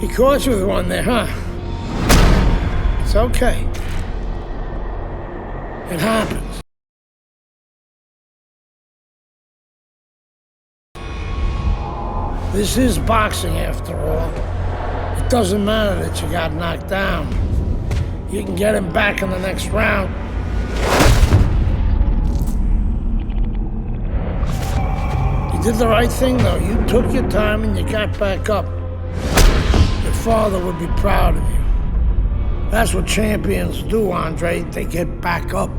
He caught you with one there, huh? It's okay. It happens. This is boxing, after all. It doesn't matter that you got knocked down. You can get him back in the next round. You did the right thing, though. You took your time and you got back up. Your father would be proud of you. That's what champions do, Andre. They get back up.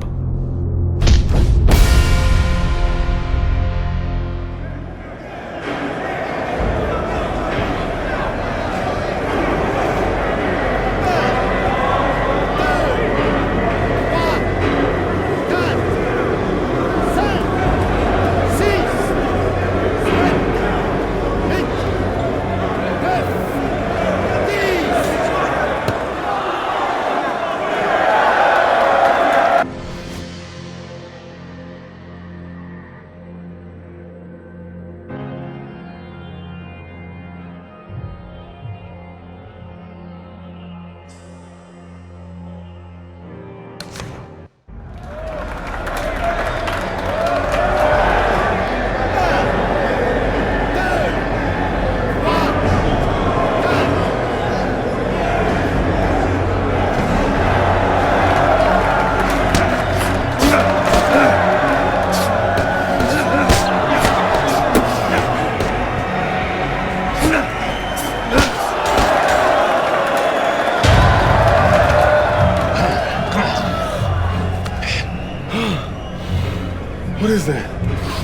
What is that?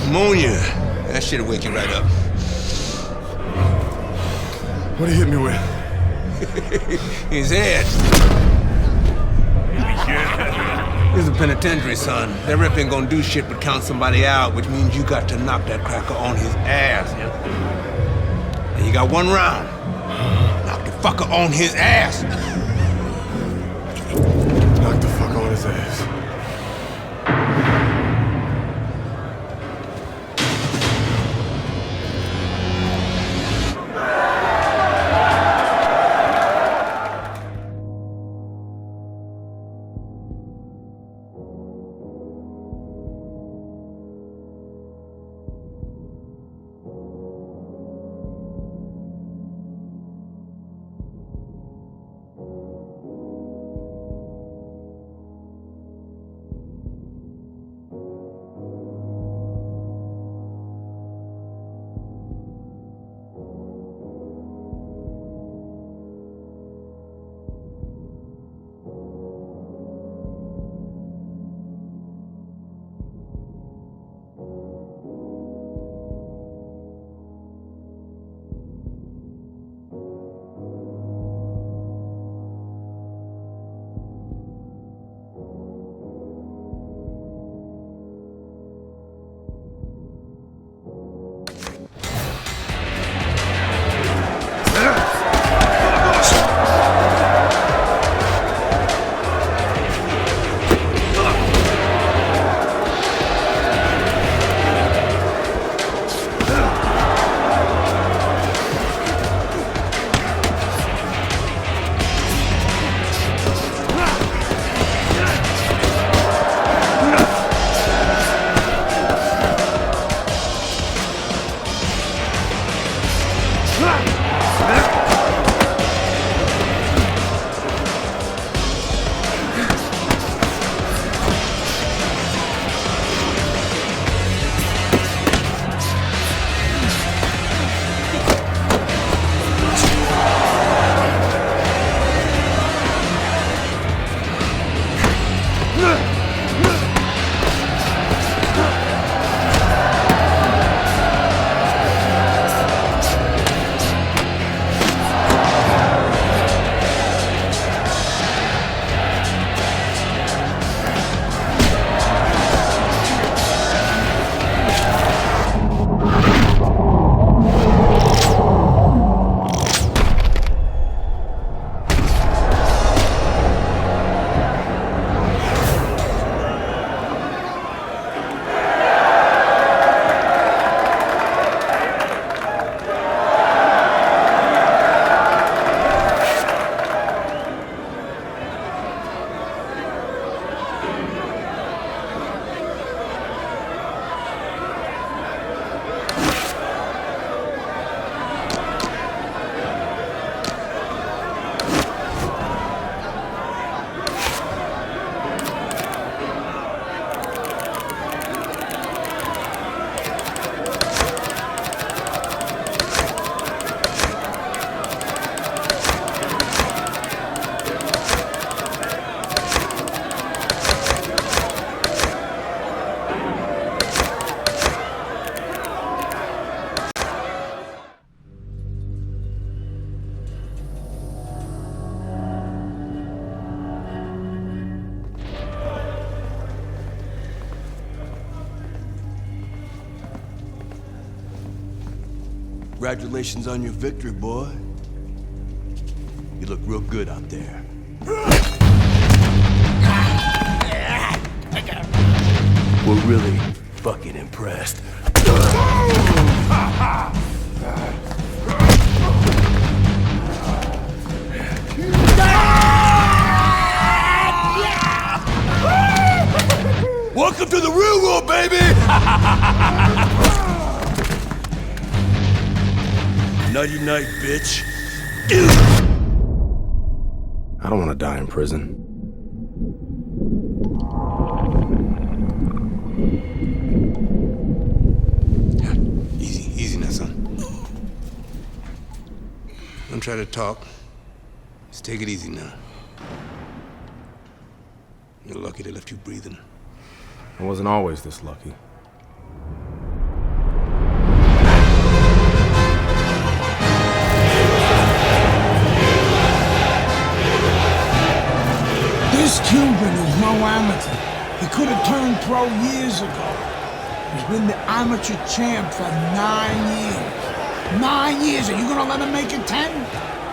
Ammonia. That shit'll wake you right up. What did he hit me with? His head. This is a penitentiary, son. That rep ain't gonna do shit but count somebody out, which means you got to knock that cracker on his ass, yeah? And you got one round. Knock the fucker on his ass. Knock the fuck on his ass. Congratulations on your victory, boy. You look real good out there. We're really fucking impressed. Welcome to the real world, baby! Nighty night, bitch. I don't want to die in prison. Easy now, son. Don't try to talk. Just take it easy now. You're lucky they left you breathing. I wasn't always this lucky. This Cuban is no amateur. He could have turned pro years ago. He's been the amateur champ for 9 years. 9 years. Are you gonna let him make it 10?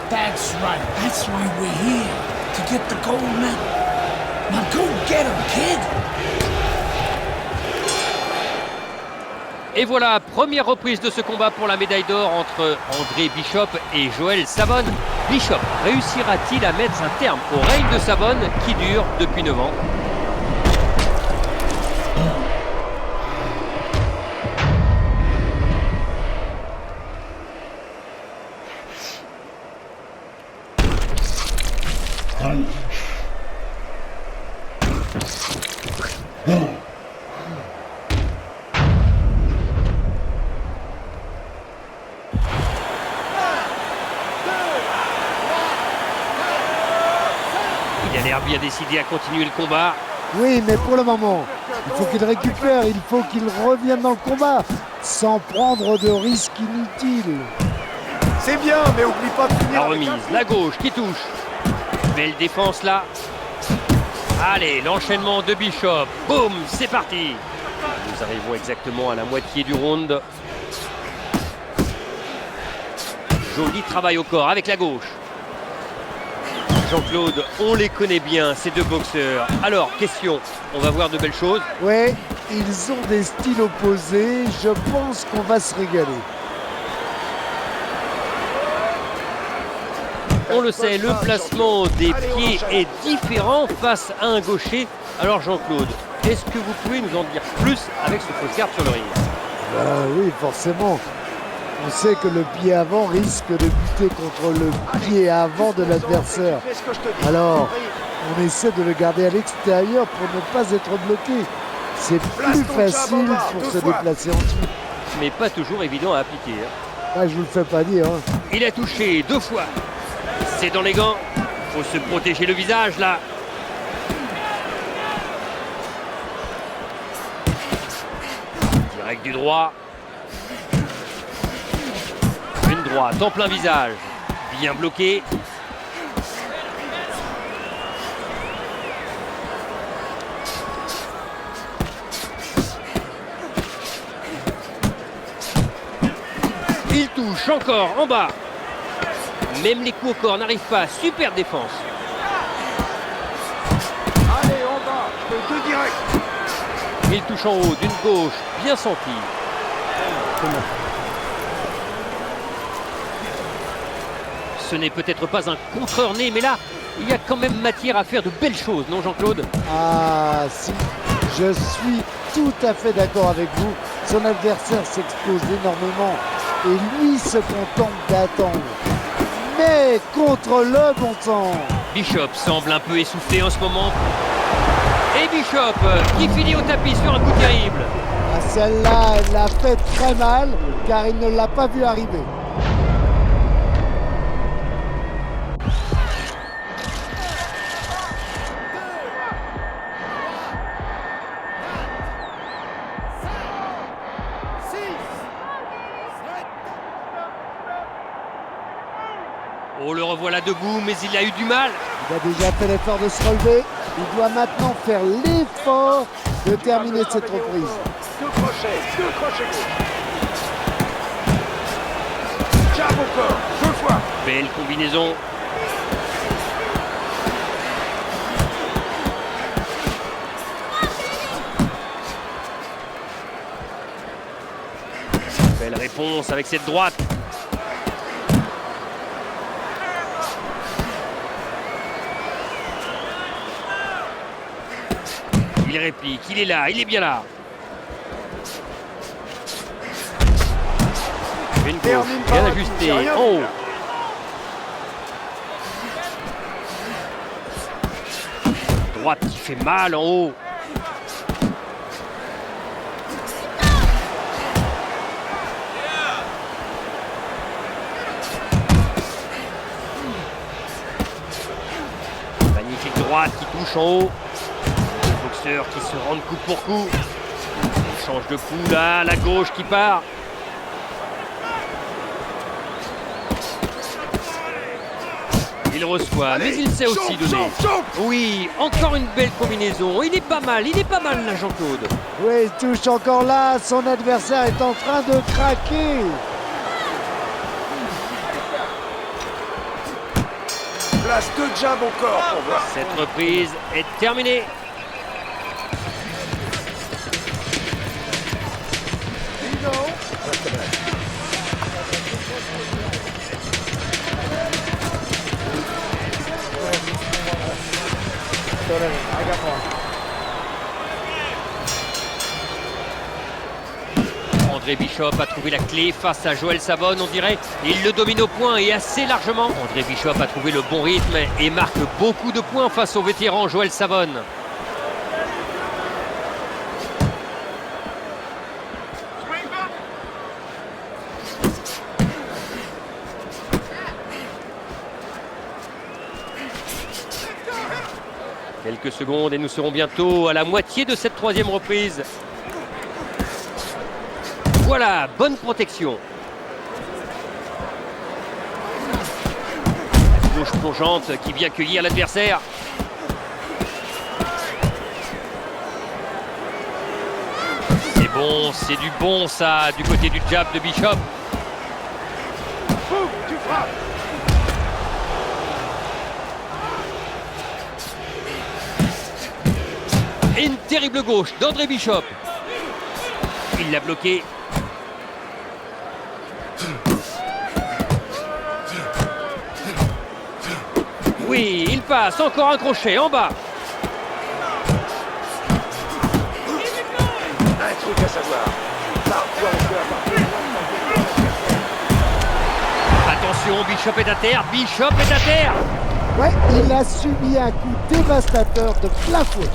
That's right. That's why we're here. To get the gold medal. Now go get him, kid. Et voilà, première reprise de ce combat pour la médaille d'or entre André Bishop et Joël Savone. Bishop réussira-t-il à mettre un terme au règne de Savone qui dure depuis 9 ans? Il a l'air bien décidé à continuer le combat. Oui, mais pour le moment, il faut qu'il récupère, il faut qu'il revienne dans le combat, sans prendre de risques inutiles. C'est bien, mais oublie pas de finir. La remise, la gauche qui touche. Belle défense là. Allez, l'enchaînement de Bishop. Boum, c'est parti. Nous arrivons exactement à la moitié du round. Joli travail au corps avec la gauche. Jean-Claude, on les connaît bien, ces deux boxeurs. Alors, question, on va voir de belles choses. Ouais, ils ont des styles opposés, je pense qu'on va se régaler. On le sait, le placement des pieds est différent face à un gaucher. Alors Jean-Claude, est-ce que vous pouvez nous en dire plus avec ce fausse garde sur le ring? Oui, forcément. On sait que le pied avant risque de buter contre le pied avant de l'adversaire. Alors, on essaie de le garder à l'extérieur pour ne pas être bloqué. C'est plus facile pour se déplacer ensuite. Mais pas toujours évident à appliquer. Ah, je vous le fais pas dire. Il a touché 2 fois. C'est dans les gants. Faut se protéger le visage là. Direct du droit. Une droite en plein visage. Bien bloqué. Il touche encore en bas. Même les coups au corps n'arrivent pas. Super défense. Allez, on va. Deux direct. Il touche en haut d'une gauche bien sentie. Ce n'est peut-être pas un contreur né, mais là, il y a quand même matière à faire de belles choses, non Jean-Claude? Ah si, je suis tout à fait d'accord avec vous. Son adversaire s'expose énormément et lui se contente d'attendre. Mais contre le bon temps. Bishop semble un peu essoufflé en ce moment. Et Bishop qui finit au tapis sur un coup terrible. Ah, celle-là, elle l'a fait très mal car il ne l'a pas vu arriver. Oh, le revoilà debout, mais il a eu du mal. Il a déjà fait l'effort de se relever. Il doit maintenant faire l'effort de terminer cette reprise. Deux crochets gauche. jab au corps, 2 fois. Belle combinaison. Belle réponse avec cette droite. Il réplique, il est là, il est bien là. Une gauche, Termine bien par un ajustée, coup, c'est rien en haut. vu, là. Droite qui fait mal en haut. Magnifique droite qui touche en haut. Le boxeur qui se rend coup pour coup. Il change de coup là, la gauche qui part. Il reçoit, mais il sait aussi donner. Oui, encore une belle combinaison. Il est pas mal là, Jean-Claude. Oui, il touche encore là. Son adversaire est en train de craquer. Place 2 jabs au corps pour voir. Cette reprise est terminée. André Bishop a trouvé la clé face à Joël Savon, on dirait. Il le domine au point et assez largement. André Bishop a trouvé le bon rythme et marque beaucoup de points face au vétéran Joël Savon. Quelques secondes et nous serons bientôt à la moitié de cette troisième reprise. Voilà, bonne protection. Gauche plongeante qui vient cueillir l'adversaire. C'est bon, c'est du bon ça, du côté du jab de Bishop. Boum, tu frappes. Et une terrible gauche d'André Bishop. Il l'a bloqué. Oui, il passe, encore un crochet en bas. Un truc à savoir. Parfois, on peut avoir... Attention, Bishop est à terre, Bishop est à terre. Ouais, il a subi un coup dévastateur de plein fouet.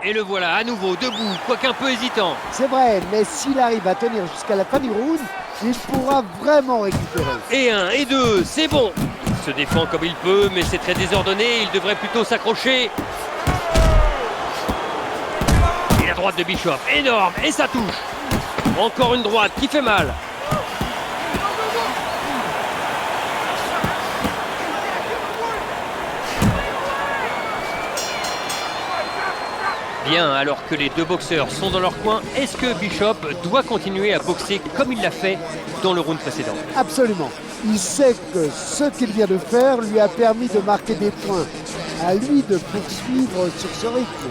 Et le voilà à nouveau debout, quoiqu'un peu hésitant. C'est vrai, mais s'il arrive à tenir jusqu'à la fin du round, il pourra vraiment récupérer. Et un, et deux, c'est bon. Il se défend comme il peut, mais c'est très désordonné, il devrait plutôt s'accrocher. Et la droite de Bishop, énorme, et ça touche. Encore une droite qui fait mal. Bien, alors que les deux boxeurs sont dans leur coin, est-ce que Bishop doit continuer à boxer comme il l'a fait dans le round précédent? Absolument. Il sait que ce qu'il vient de faire lui a permis de marquer des points. À lui de poursuivre sur ce rythme.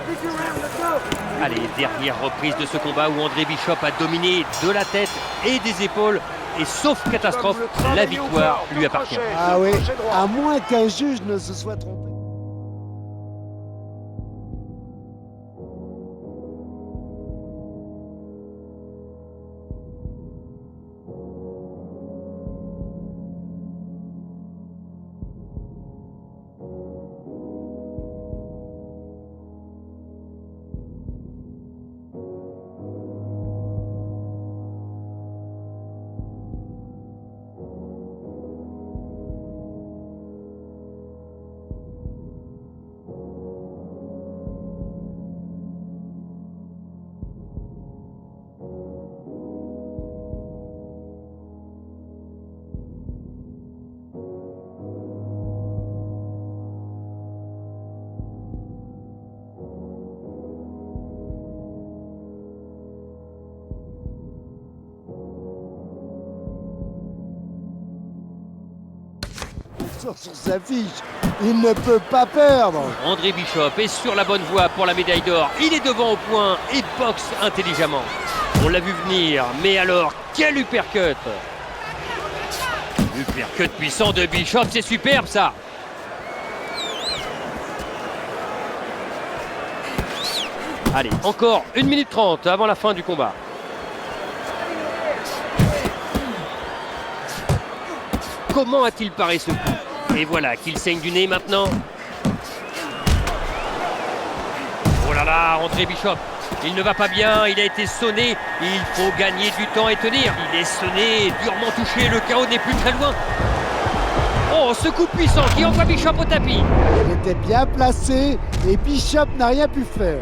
Figure out Allez, dernière reprise de ce combat où André Bishop a dominé de la tête et des épaules. Et sauf catastrophe, la victoire lui appartient. Ah oui, à moins qu'un juge ne se soit trompé. Sur sa fiche, il ne peut pas perdre. André Bishop est sur la bonne voie pour la médaille d'or. Il est devant au point et boxe intelligemment. On l'a vu venir, mais alors, quel uppercut! Uppercut puissant de Bishop, c'est superbe ça! Allez, encore 1 minute 30 avant la fin du combat. Comment a-t-il paré ce coup? Et voilà qu'il saigne du nez maintenant. Oh là là, André Bishop, il ne va pas bien, il a été sonné. Il faut gagner du temps et tenir. Il est sonné, durement touché, le chaos n'est plus très loin. Oh, ce coup puissant qui envoie Bishop au tapis. Il était bien placé et Bishop n'a rien pu faire.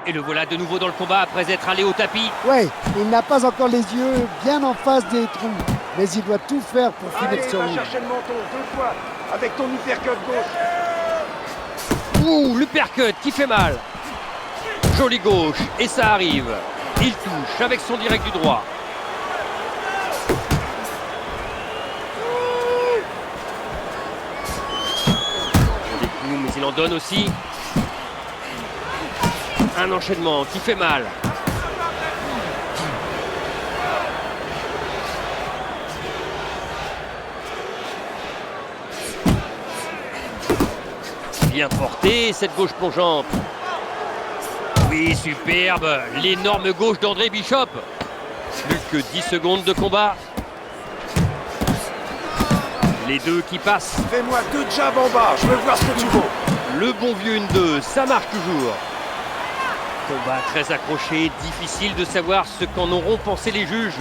Et le voilà de nouveau dans le combat après être allé au tapis. Ouais, il n'a pas encore les yeux bien en face des trous, mais il doit tout faire pour finir Allez, ce va ring. chercher le menton 2 fois avec ton uppercut gauche. Ouh, l'uppercut qui fait mal. Joli gauche, et ça arrive. Il touche avec son direct du droit. Des coups, mais il en donne aussi. Un enchaînement qui fait mal. Bien porté, cette gauche plongeante. Oui, superbe. L'énorme gauche d'André Bishop. Plus que 10 secondes de combat. Les deux qui passent. Fais-moi 2 jabs en bas, je veux voir ce que tu vaux. Le bon vieux 1-2, ça marche toujours. Combat très accroché, difficile de savoir ce qu'en auront pensé les juges.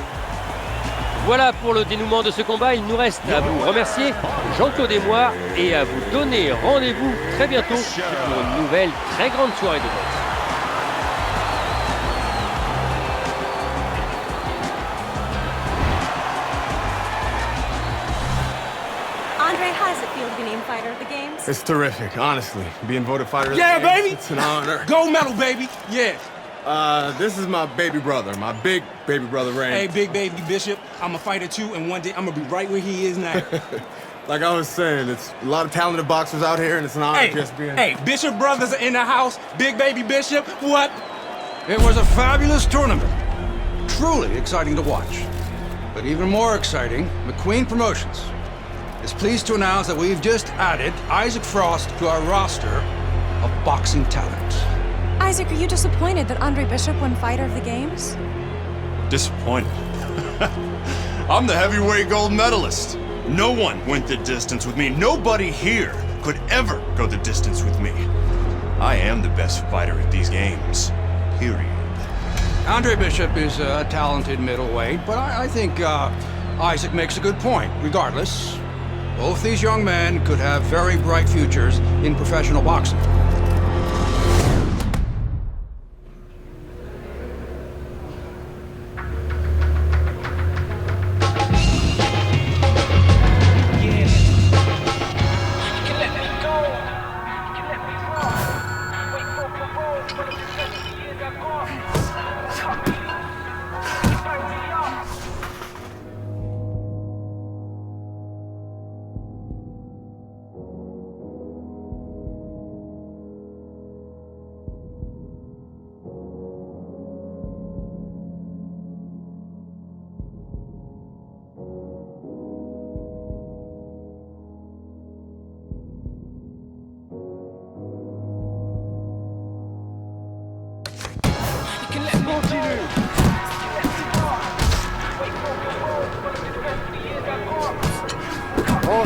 Voilà pour le dénouement de ce combat. Il nous reste à vous remercier, Jean-Claude et moi, et à vous donner rendez-vous très bientôt pour une nouvelle très grande soirée de boxe. Andre, how does it feel to be named fighter of the games? It's terrific, honestly. Being voted fighter. Yeah, of the game, baby. It's an honor. Gold medal, baby. Yeah. This is my baby brother, my big baby brother, Ray. Hey, Big Baby Bishop, I'm a fighter too, and one day I'm gonna be right where he is now. Like I was saying, it's a lot of talented boxers out here, and it's an honor just being... Hey, Bishop brothers are in the house. Big Baby Bishop, what? It was a fabulous tournament. Truly exciting to watch. But even more exciting, McQueen Promotions is pleased to announce that we've just added Isaac Frost to our roster of boxing talent. Isaac, are you disappointed that Andre Bishop won fighter of the games? Disappointed. I'm the heavyweight gold medalist. No one went the distance with me. Nobody here could ever go the distance with me. I am the best fighter at these games. Period. Andre Bishop is a talented middleweight, but I think Isaac makes a good point. Regardless, both these young men could have very bright futures in professional boxing.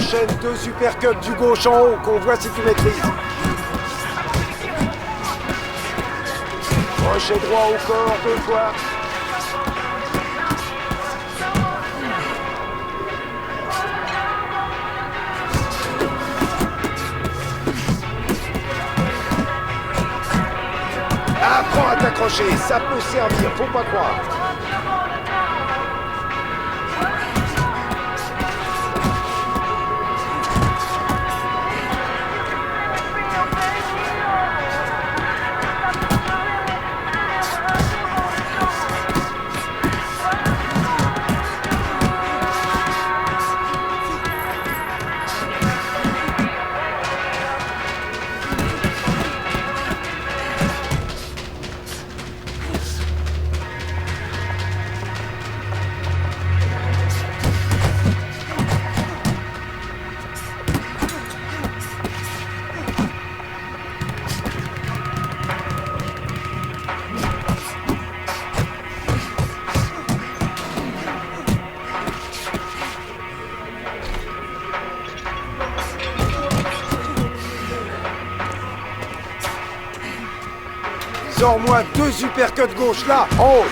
Enchaîne 2 uppercuts du gauche en haut, qu'on voit si tu maîtrises. Crochet droit au corps 2 fois. Apprends à t'accrocher, ça peut servir, faut pas croire. Sors-moi 2 uppercuts gauche là, en haut.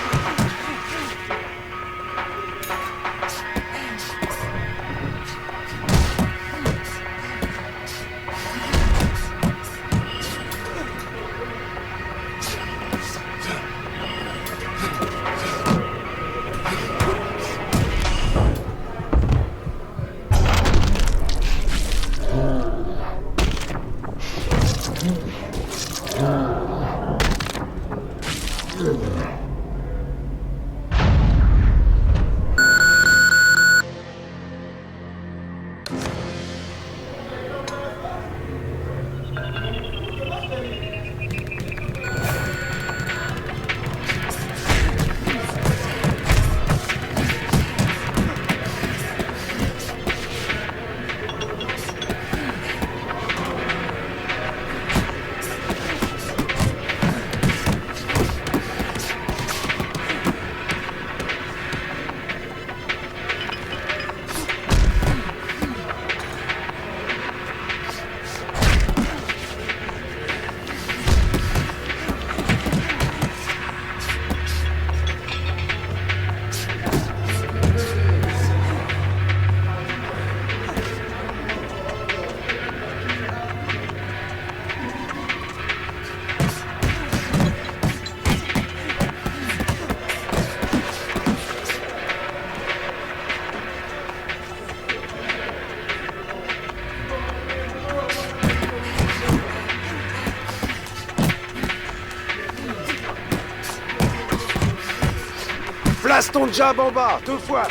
Place ton jab en bas, 2 fois.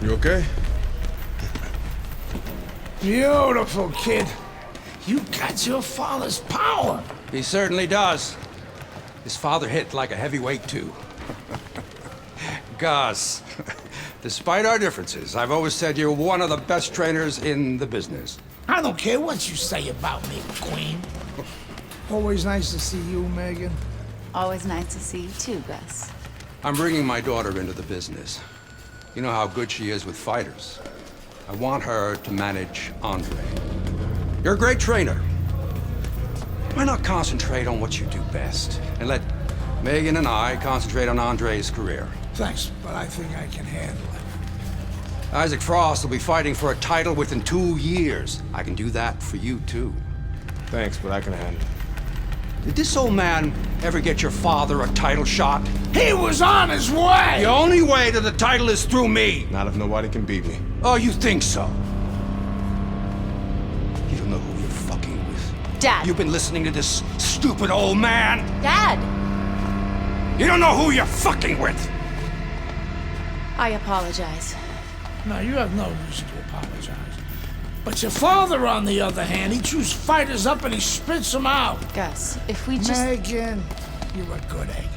You okay? Beautiful, kid. You got your father's power. He certainly does. His father hit like a heavyweight, too. Gus, despite our differences, I've always said you're one of the best trainers in the business. I don't care what you say about me, Queen. Always nice to see you, Megan. Always nice to see you too, Gus. I'm bringing my daughter into the business. You know how good she is with fighters. I want her to manage Andre. You're a great trainer. Why not concentrate on what you do best and let Megan and I concentrate on Andre's career? Thanks, but I think I can handle it. Isaac Frost will be fighting for a title within 2 years. I can do that for you, too. Thanks, but I can handle it. Did this old man ever get your father a title shot? He was on his way! The only way to the title is through me. Not if nobody can beat me. Oh, you think so? You don't know who you're fucking with. Dad. You've been listening to this stupid old man. Dad! You don't know who you're fucking with. I apologize. No, you have no reason to apologize. But your father, on the other hand, he chews fighters up and he spits them out. Gus, if we just... Megan, you're a good egg.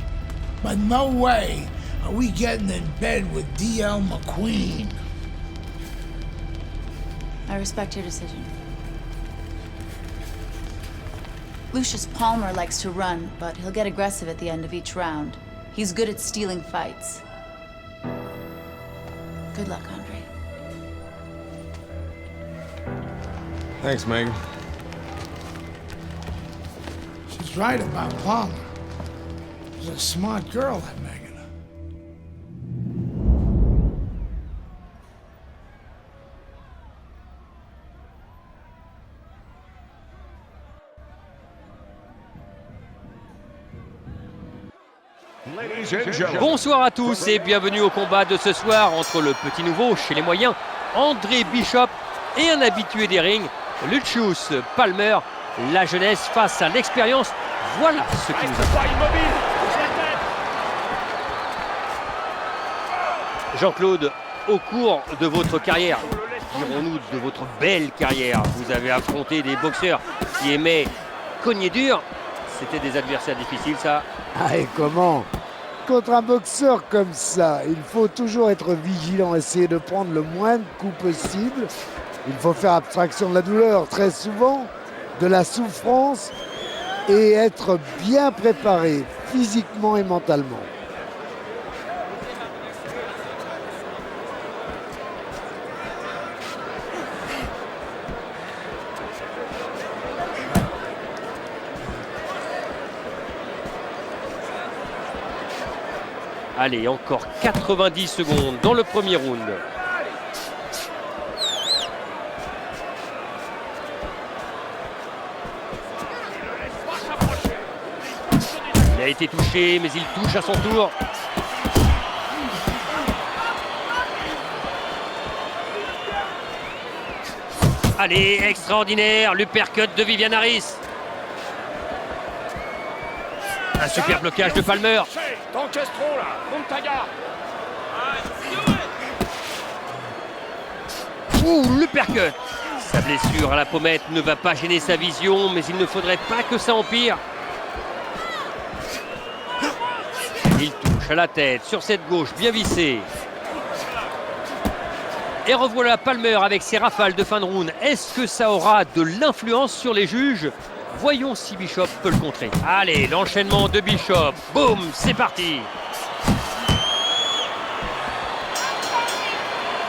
But no way are we getting in bed with D.L. McQueen. I respect your decision. Lucius Palmer likes to run, but he'll get aggressive at the end of each round. He's good at stealing fights. Good luck, Andre. Thanks, Megan. She's right about Palmer. She's a smart girl, that Megan. Bonsoir à tous et bienvenue au combat de ce soir entre le petit nouveau chez les moyens, André Bishop, et un habitué des rings, Lucius Palmer. La jeunesse face à l'expérience, voilà ce qui nous attend. Jean-Claude, au cours de votre carrière, dirons-nous de votre belle carrière, vous avez affronté des boxeurs qui aimaient cogner dur. C'était des adversaires difficiles, ça? Ah, et comment? Contre un boxeur comme ça, il faut toujours être vigilant, essayer de prendre le moins de coups possible. Il faut faire abstraction de la douleur très souvent, de la souffrance, et être bien préparé physiquement et mentalement. Allez, encore 90 secondes dans le premier round. Il a été touché, mais il touche à son tour. Allez, extraordinaire, l'uppercut de Vivian Harris. Un super blocage de Palmer. Ouh, l'uppercut. Sa blessure à la pommette ne va pas gêner sa vision, mais il ne faudrait pas que ça empire. Il touche à la tête sur cette gauche bien vissée. Et revoilà Palmer avec ses rafales de fin de round. Est-ce que ça aura de l'influence sur les juges? Voyons si Bishop peut le contrer. Allez, l'enchaînement de Bishop. Boum, c'est parti.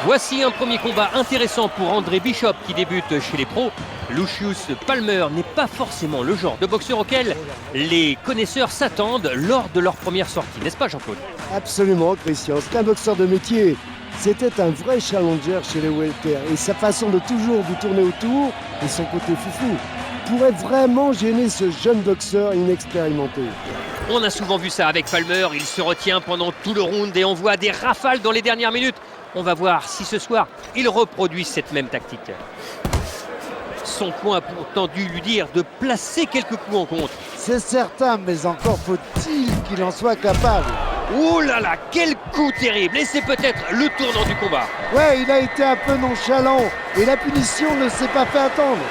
Voici un premier combat intéressant pour André Bishop qui débute chez les pros. Lucius Palmer n'est pas forcément le genre de boxeur auquel les connaisseurs s'attendent lors de leur première sortie. N'est-ce pas, Jean-Claude? Absolument, Christian. C'est un boxeur de métier. C'était un vrai challenger chez les welter. Et sa façon de toujours vous tourner autour et son côté foufou pourrait vraiment gêner ce jeune boxeur inexpérimenté. On a souvent vu ça avec Palmer. Il se retient pendant tout le round et envoie des rafales dans les dernières minutes. On va voir si ce soir, il reproduit cette même tactique. Son coin a pourtant dû lui dire de placer quelques coups en contre. C'est certain, mais encore faut-il qu'il en soit capable. Ouh là là, quel coup terrible! Et c'est peut-être le tournant du combat. Ouais, il a été un peu nonchalant et la punition ne s'est pas fait attendre.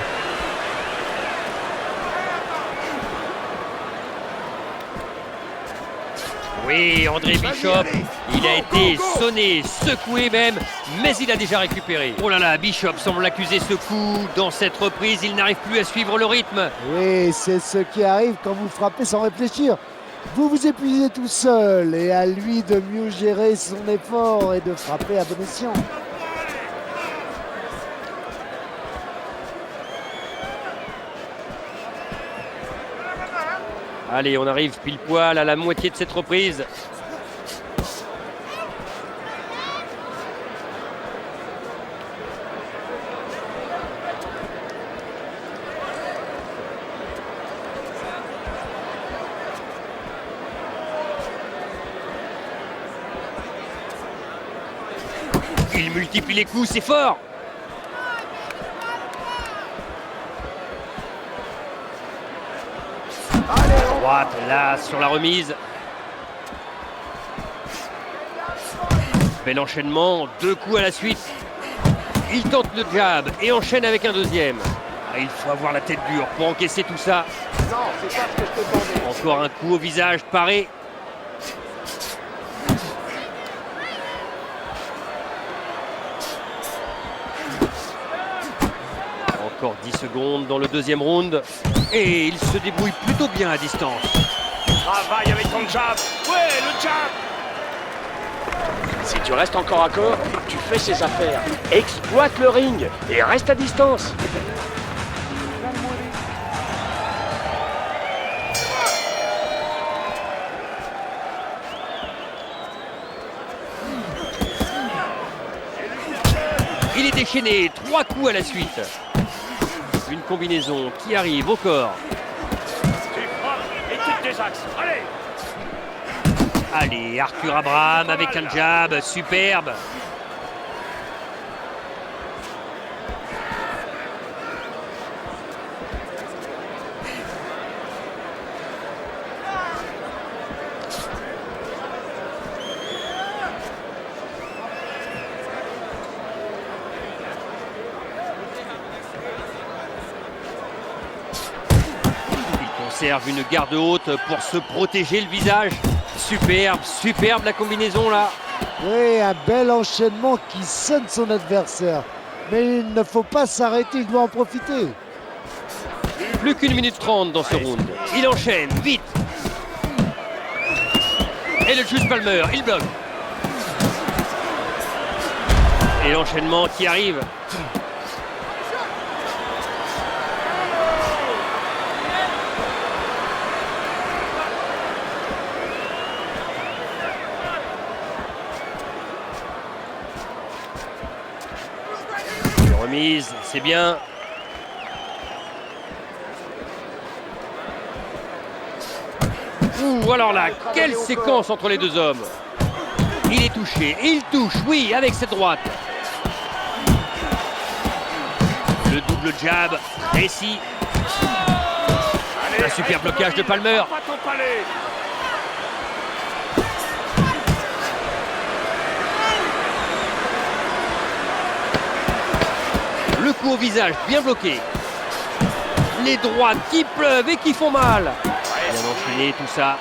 Oui, André Bishop, il a été sonné, secoué même, mais il a déjà récupéré. Oh là là, Bishop semble accuser ce coup. Dans cette reprise, il n'arrive plus à suivre le rythme. Oui, c'est ce qui arrive quand vous frappez sans réfléchir. Vous vous épuisez tout seul et à lui de mieux gérer son effort et de frapper à bon escient. Allez, on arrive pile poil à la moitié de cette reprise. il multiplie les coups, c'est fort. Droite, là, sur la remise. Bel enchaînement, 2 coups à la suite. Il tente le jab et enchaîne avec un deuxième. Ah, il faut avoir la tête dure pour encaisser tout ça. Non, c'est pas ce que je te demandais. Encore un coup au visage, paré. Encore 10 secondes dans le deuxième round. Et il se débrouille plutôt bien à distance. Travaille avec ton jab. Ouais, le jab. Si tu restes encore à corps, tu fais ses affaires. Exploite le ring et reste à distance. Il est déchaîné, 3 coups à la suite. Une combinaison qui arrive au corps. Tu frappes et tu te désaxes. Allez! Allez, Arthur Abraham avec un jab, superbe. Il conserve une garde haute pour se protéger le visage. Superbe, superbe la combinaison là. Oui, un bel enchaînement qui sonne son adversaire. Mais il ne faut pas s'arrêter, il doit en profiter. Plus qu'1 minute 30 dans ce round. Il enchaîne, vite. Et le juge Palmer, il bloque. Et l'enchaînement qui arrive. Remise, c'est bien. Ouh, alors là, quelle séquence entre les deux hommes. Il est touché, il touche, oui, avec cette droite. Le double jab, précis. Un super blocage de Palmer. Le coup au visage, bien bloqué. Les droites qui pleuvent et qui font mal. Bien enchaîné tout ça.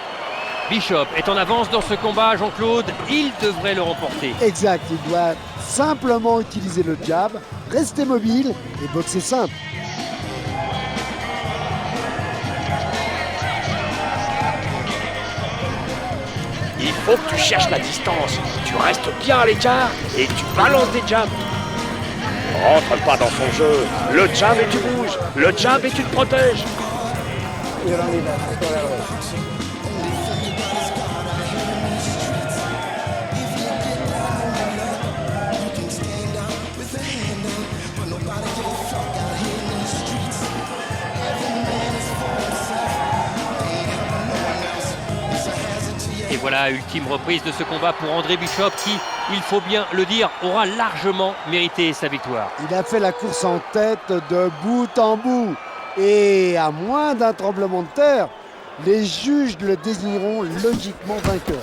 Bishop est en avance dans ce combat, Jean-Claude. Il devrait le remporter. Exact, il doit simplement utiliser le jab, rester mobile et boxer simple. Il faut que tu cherches la distance. Tu restes bien à l'écart et tu balances des jabs. Rentre pas dans son jeu. Le jab et tu bouges. Le jab et tu te protèges. Et voilà, ultime reprise de ce combat pour André Bishop qui, il faut bien le dire, aura largement mérité sa victoire. Il a fait la course en tête de bout en bout. Et à moins d'un tremblement de terre, les juges le désigneront logiquement vainqueur.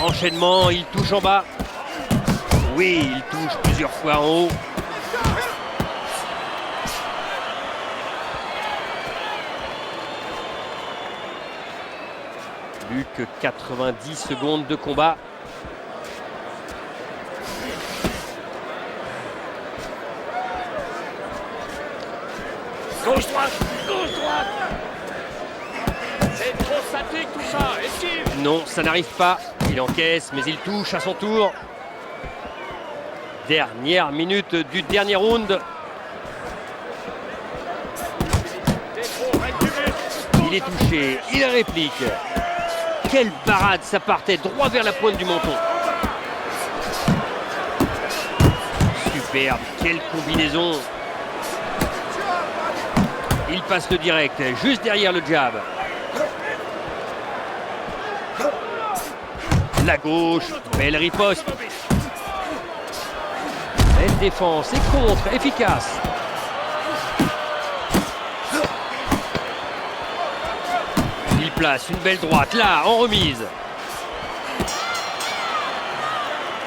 Enchaînement, il touche en bas. Oui, il touche plusieurs fois en haut. Plus que 90 secondes de combat. Gauche-droite, gauche-droite. C'est trop statique tout ça. Esquive. Non, ça n'arrive pas. Il encaisse, mais il touche à son tour. Dernière minute du dernier round. Il est touché, il réplique. Quelle parade, ça partait droit vers la pointe du menton. Superbe, quelle combinaison. Il passe le direct, juste derrière le jab. La gauche, belle riposte. Belle défense et contre, efficace. Il place une belle droite, là, en remise.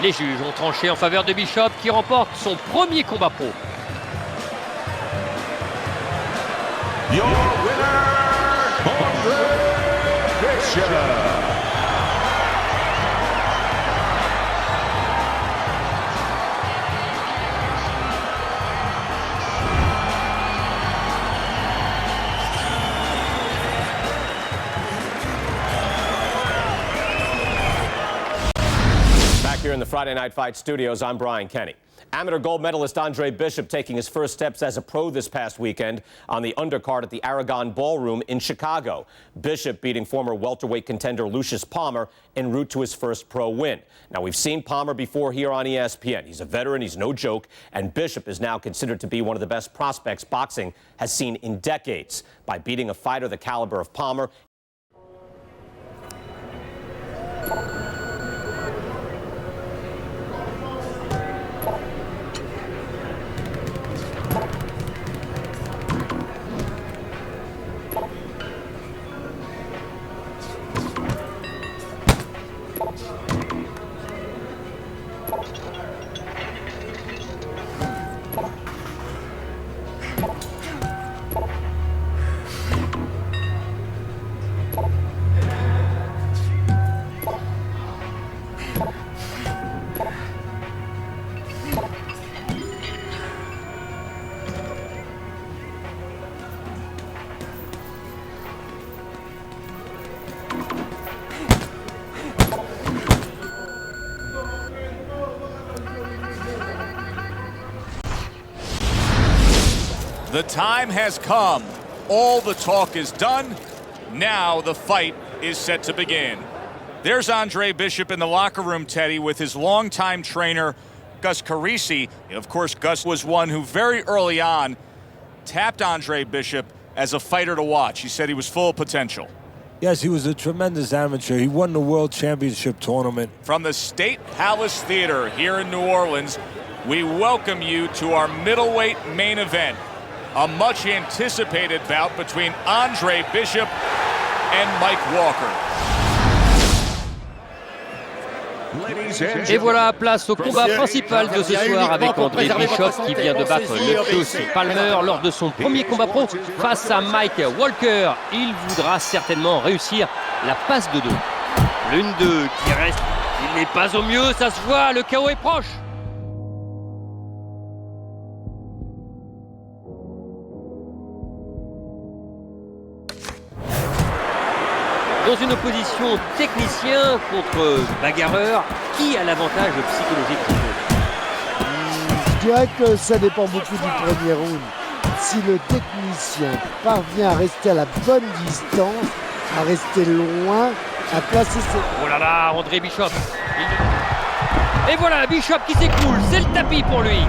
Les juges ont tranché en faveur de Bishop qui remporte son premier combat pro. Your winner, Andre Bishop. Here in the Friday Night Fight studios, I'm Brian Kenny. Amateur gold medalist Andre Bishop taking his first steps as a pro this past weekend on the undercard at the Aragon Ballroom in Chicago. Bishop beating former welterweight contender Lucius Palmer en route to his first pro win. Now, we've seen Palmer before here on ESPN. He's a veteran, he's no joke, and Bishop is now considered to be one of the best prospects boxing has seen in decades by beating a fighter the caliber of Palmer. The time has come. All the talk is done. Now the fight is set to begin. There's Andre Bishop in the locker room, Teddy, with his longtime trainer, Gus Carisi. Of course, Gus was one who very early on tapped Andre Bishop as a fighter to watch. He said he was full of potential. Yes, he was a tremendous amateur. He won the World Championship tournament. From the State Palace Theater here in New Orleans, we welcome you to our middleweight main event. A much-anticipated bout between Andre Bishop and Mike Walker. Et voilà, place au combat principal de ce soir avec Andre Bishop qui vient de battre Lucius Palmer lors de son premier combat pro face à Mike Walker. Il voudra certainement réussir la passe de dos. L'une d'eux qui reste, il n'est pas au mieux, ça se voit, le KO est proche. Dans une opposition technicien contre bagarreur, qui a l'avantage psychologique? Je dirais que ça dépend beaucoup du premier round. Si le technicien parvient à rester à la bonne distance, à rester loin, à placer ses... Oh là là, Andre Bishop. Et voilà, Bishop qui s'écroule, c'est le tapis pour lui.